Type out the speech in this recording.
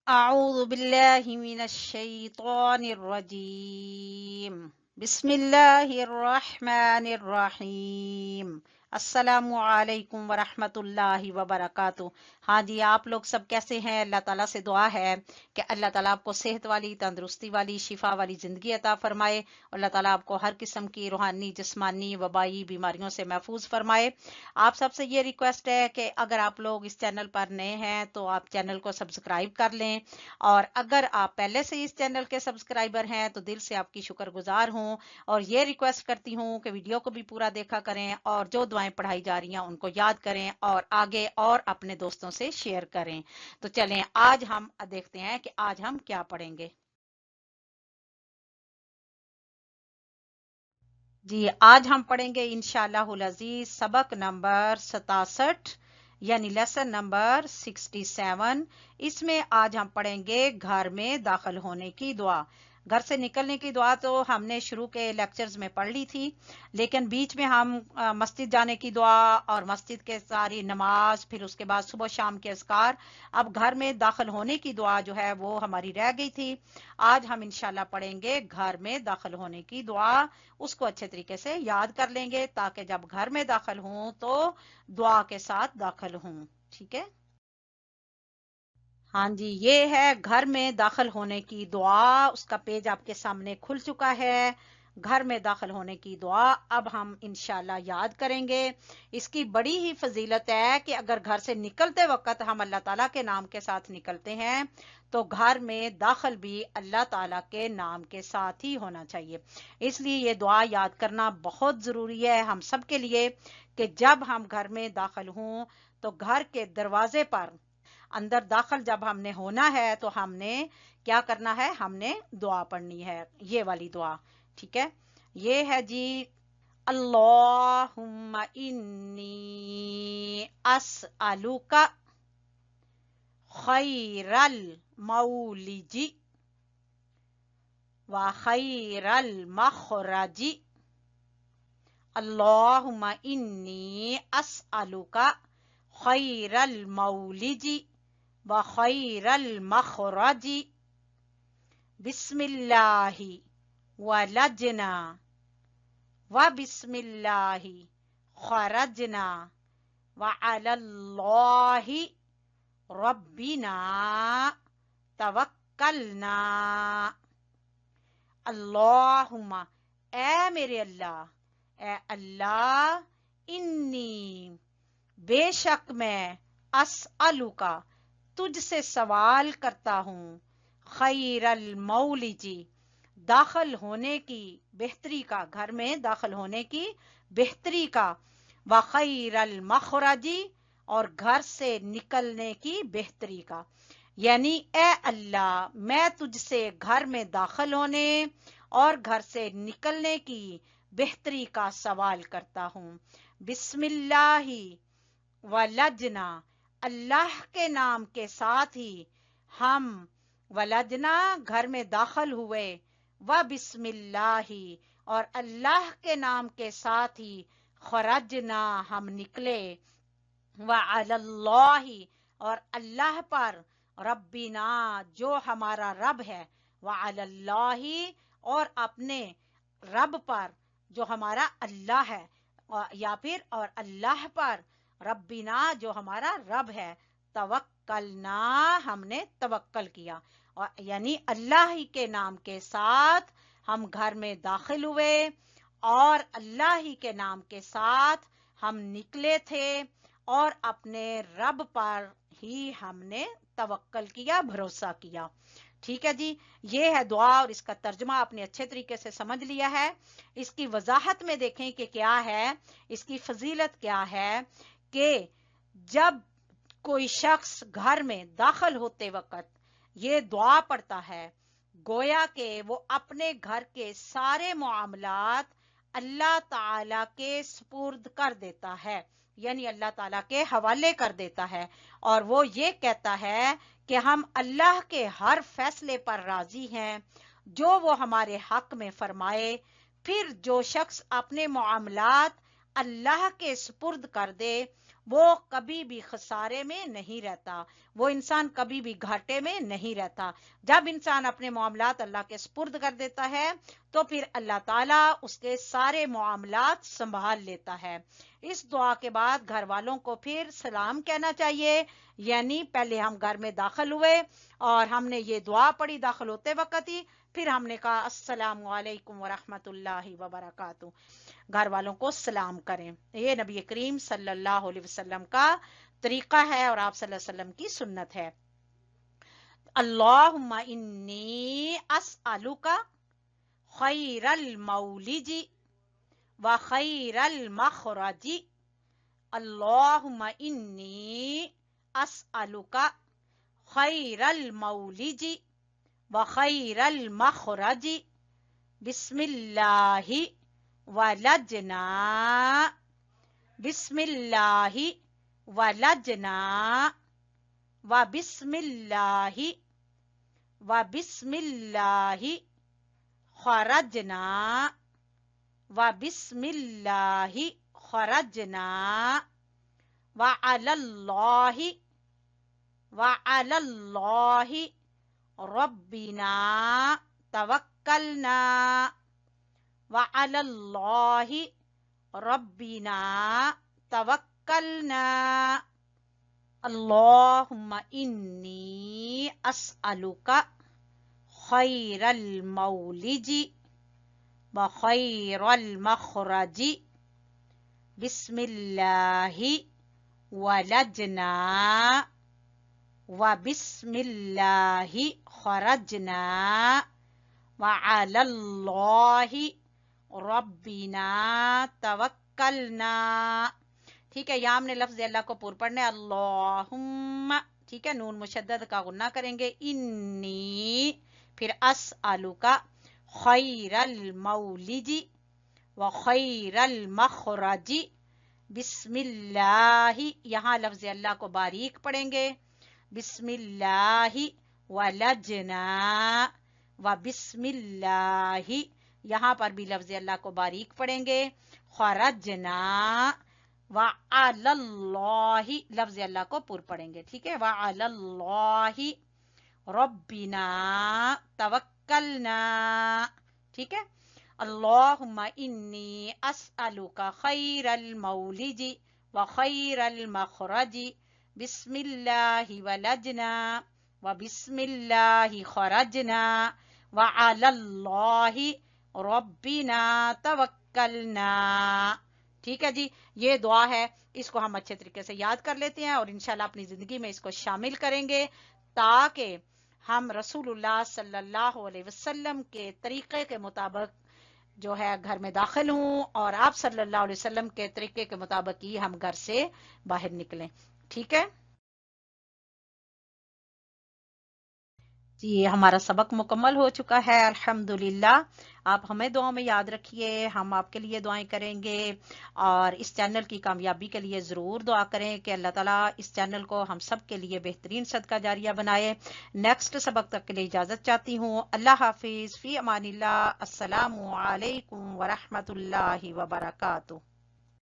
أعوذ بالله من الشيطان الرجيم بسم الله الرحمن الرحیم السلام علیکم ورحمۃ اللہ وبرکاتہ۔ ہاں جی، آپ لوگ سب کیسے ہیں؟ اللہ تعالیٰ سے دعا ہے کہ اللہ تعالیٰ آپ کو صحت والی، تندرستی والی، شفا والی زندگی عطا فرمائے، اور اللہ تعالیٰ آپ کو ہر قسم کی روحانی، جسمانی، وبائی بیماریوں سے محفوظ فرمائے۔ آپ سب سے یہ ریکویسٹ ہے کہ اگر آپ لوگ اس چینل پر نئے ہیں تو آپ چینل کو سبسکرائب کر لیں، اور اگر آپ پہلے سے اس چینل کے سبسکرائبر ہیں تو دل سے آپ کی شکر گزار ہوں، اور یہ ریکویسٹ کرتی ہوں کہ ویڈیو کو بھی پورا دیکھا کریں، اور جو دعائیں پڑھائی جا رہی ہیں ان کو یاد کریں اور آگے اور اپنے دوستوں سے شیئر کریں۔ تو چلیں آج ہم دیکھتے ہیں کہ آج ہم کیا پڑھیں گے۔ جی، آج ہم پڑھیں گے انشاءاللہ العزیز سبق نمبر 67، یعنی لیسن نمبر 67۔ اس میں آج ہم پڑھیں گے گھر میں داخل ہونے کی دعا۔ گھر سے نکلنے کی دعا تو ہم نے شروع کے لیکچرز میں پڑھ لی تھی، لیکن بیچ میں ہم مسجد جانے کی دعا اور مسجد کے ساری نماز، پھر اس کے بعد صبح شام کے اذکار، اب گھر میں داخل ہونے کی دعا جو ہے وہ ہماری رہ گئی تھی۔ آج ہم انشاءاللہ پڑھیں گے گھر میں داخل ہونے کی دعا، اس کو اچھے طریقے سے یاد کر لیں گے تاکہ جب گھر میں داخل ہوں تو دعا کے ساتھ داخل ہوں۔ ٹھیک ہے؟ ہاں جی، یہ ہے گھر میں داخل ہونے کی دعا۔ اس کا پیج آپ کے سامنے کھل چکا ہے۔ گھر میں داخل ہونے کی دعا اب ہم انشاءاللہ یاد کریں گے۔ اس کی بڑی ہی فضیلت ہے کہ اگر گھر سے نکلتے وقت ہم اللہ تعالیٰ کے نام کے ساتھ نکلتے ہیں تو گھر میں داخل بھی اللہ تعالیٰ کے نام کے ساتھ ہی ہونا چاہیے۔ اس لیے یہ دعا یاد کرنا بہت ضروری ہے ہم سب کے لیے کہ جب ہم گھر میں داخل ہوں تو گھر کے دروازے پر اندر داخل جب ہم نے ہونا ہے تو ہم نے کیا کرنا ہے؟ ہم نے دعا پڑھنی ہے، یہ والی دعا۔ ٹھیک ہے؟ یہ ہے جی، اللہم انی اسألوک خیر المولج و خیر المخرج۔ اللہم انی اسألوک خیر المولج وخیر المخرج، بسم اللہ ولجنا وبسم اللہ خرجنا وعلی اللہ ربنا توکلنا۔ اللہم، اے میرے اللہ، اے اللہ، انی، بے شک میں، اسألوکا، تجھ سے سوال کرتا ہوں، خیر المولجی، داخل ہونے کی بہتری کا، گھر میں داخل ہونے کی بہتری کا، وخیر المخرجی، اور گھر سے نکلنے کی بہتری کا۔ یعنی اے اللہ، میں تجھ سے گھر میں داخل ہونے اور گھر سے نکلنے کی بہتری کا سوال کرتا ہوں۔ بسم اللہ ولجنا، اللہ کے نام کے ساتھ ہی ہم ولجنا، گھر میں داخل ہوئے، و بسم اللہ، اور اللہ کے نام کے ساتھ ہی خرجنا، ہم نکلے، وعلی اللہ، اور اللہ پر، ربنا، جو ہمارا رب ہے، وعلی اللہ، اور اپنے رب پر جو ہمارا اللہ ہے، یا پھر اور اللہ پر، ربنا، جو ہمارا رب ہے، توکلنا، ہم نے توکل کیا، اور یعنی اللہ ہی کے نام کے ساتھ ہم گھر میں داخل ہوئے اور اللہ ہی کے نام کے ساتھ ہم نکلے تھے، اور اپنے رب پر ہی ہم نے توکل کیا، بھروسہ کیا۔ ٹھیک ہے جی، یہ ہے دعا، اور اس کا ترجمہ آپ نے اچھے طریقے سے سمجھ لیا ہے۔ اس کی وضاحت میں دیکھیں کہ کیا ہے، اس کی فضیلت کیا ہے کہ جب کوئی شخص گھر میں داخل ہوتے وقت یہ دعا پڑھتا ہے، گویا کہ وہ اپنے گھر کے سارے معاملات اللہ تعالی کے سپرد کر دیتا ہے، یعنی اللہ تعالیٰ کے حوالے کر دیتا ہے، اور وہ یہ کہتا ہے کہ ہم اللہ کے ہر فیصلے پر راضی ہیں جو وہ ہمارے حق میں فرمائے۔ پھر جو شخص اپنے معاملات اللہ کے سپرد کر دے، وہ کبھی بھی خسارے میں نہیں رہتا، وہ انسان کبھی بھی گھاٹے میں نہیں رہتا۔ جب انسان اپنے معاملات اللہ کے سپرد کر دیتا ہے تو پھر اللہ تعالیٰ اس کے سارے معاملات سنبھال لیتا ہے۔ اس دعا کے بعد گھر والوں کو پھر سلام کہنا چاہیے، یعنی پہلے ہم گھر میں داخل ہوئے اور ہم نے یہ دعا پڑھی داخل ہوتے وقت ہی، پھر ہم نے کہا السلام علیکم ورحمۃ اللہ وبرکاتہ، گھر والوں کو سلام کریں۔ یہ نبی کریم صلی اللہ علیہ وسلم کا طریقہ ہے اور آپ صلی اللہ علیہ وسلم کی سنت ہے۔ اللہم انی اسألک خیر المولج و خیر المخرج، اللہم انی اسألک خیر المولج و خیر المخرج، بسم اللہ ولجنا، بسم اللہ ولجنا، و بسم اللہ و بسم اللہ خرجنا، و بسم اللہ خرجنا، وعلی اللہ وعلی اللہ ربنا توکلنا، وعلی اللہ ربنا توکلنا، اللہم انی اسألک خیر المولج و خیر المخرج، بسم اللہ ولجنا و بسم اللہ خرجنا، وعلی اللہ ربنا توکلنا۔ ٹھیک ہے، یہاں ہم نے لفظ اللہ کو پور پڑھنا ہے، اللہم، ٹھیک ہے، نون مشدد کا غنہ کریں گے، انی، پھر اسألک خیر المولج و خیر المخرج، بسم اللہ، یہاں لفظ اللہ کو باریک پڑھیں گے، بسم اللہ ولجنا و بسم اللہ، یہاں پر بھی لفظ اللہ کو باریک پڑھیں گے، خرجنا وعلی اللہ، لفظ اللہ کو پر پڑھیں گے، ٹھیک ہے، وعلی اللہ ربنا توکلنا، ٹھیک ہے۔ اللہم انی اسألک خیر المولج و خیر المخرج، بسم اللہ ولجنا و بسم اللہ خرجنا، وعلی اللہ ربنا توکلنا۔ ٹھیک ہے جی، یہ دعا ہے، اس کو ہم اچھے طریقے سے یاد کر لیتے ہیں اور انشاءاللہ اپنی زندگی میں اس کو شامل کریں گے تاکہ ہم رسول اللہ صلی اللہ علیہ وسلم کے طریقے کے مطابق جو ہے گھر میں داخل ہوں اور آپ صلی اللہ علیہ وسلم کے طریقے کے مطابق ہی ہم گھر سے باہر نکلیں، ٹھیک ہے جی۔ ہمارا سبق مکمل ہو چکا ہے الحمدللہ، آپ ہمیں دعاؤں میں یاد رکھیے، ہم آپ کے لیے دعائیں کریں گے اور اس چینل کی کامیابی کے لیے ضرور دعا کریں کہ اللہ تعالیٰ اس چینل کو ہم سب کے لیے بہترین صدقہ جاریہ بنائے۔ نیکسٹ سبق تک کے لیے اجازت چاہتی ہوں، اللہ حافظ، فی امان اللہ، السلام علیکم ورحمۃ اللہ وبرکاتہ۔